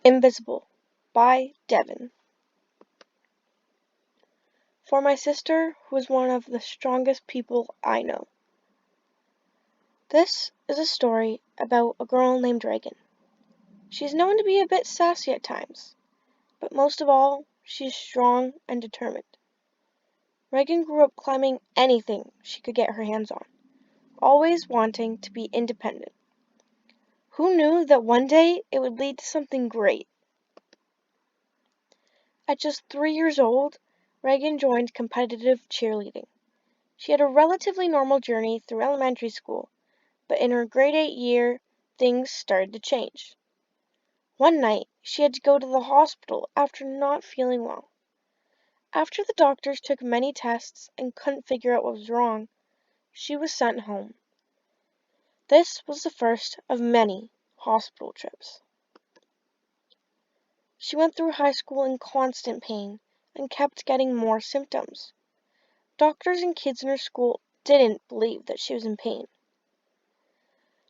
Invisible by Devan. For my sister, who is one of the strongest people I know. This is a story about a girl named Reagan. She's known to be a bit sassy at times, but most of all, she's strong and determined. Reagan grew up climbing anything she could get her hands on, always wanting to be independent. Who knew that one day it would lead to something great? At just 3 years old, Reagan joined competitive cheerleading. She had a relatively normal journey through elementary school, but in her grade 8 year, things started to change. One night, she had to go to the hospital after not feeling well. After the doctors took many tests and couldn't figure out what was wrong, she was sent home. This was the first of many hospital trips. She went through high school in constant pain and kept getting more symptoms. Doctors and kids in her school didn't believe that she was in pain.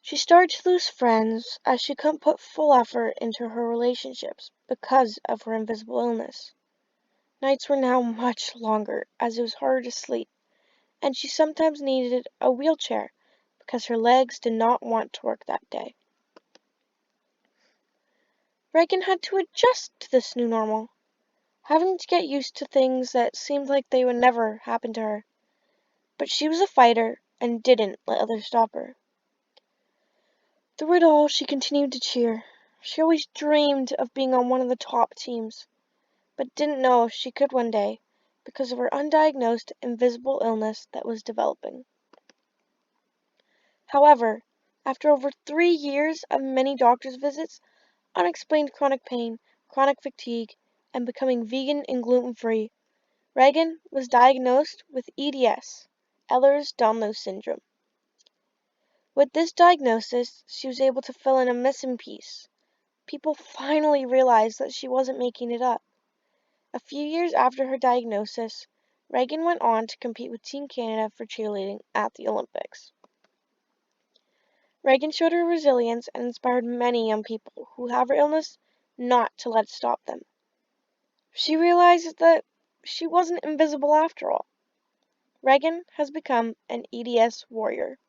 She started to lose friends as she couldn't put full effort into her relationships because of her invisible illness. Nights were now much longer as it was harder to sleep, and she sometimes needed a wheelchair because her legs did not want to work that day. Reagan had to adjust to this new normal, having to get used to things that seemed like they would never happen to her. But she was a fighter and didn't let others stop her. Through it all, she continued to cheer. She always dreamed of being on one of the top teams, but didn't know if she could one day because of her undiagnosed invisible illness that was developing. However, after over 3 years of many doctor's visits, unexplained chronic pain, chronic fatigue, and becoming vegan and gluten-free, Reagan was diagnosed with EDS, Ehlers-Danlos syndrome. With this diagnosis, she was able to fill in a missing piece. People finally realized that she wasn't making it up. A few years after her diagnosis, Reagan went on to compete with Team Canada for cheerleading at the Olympics. Reagan showed her resilience and inspired many young people who have her illness not to let it stop them. She realized that she wasn't invisible after all. Reagan has become an EDS warrior.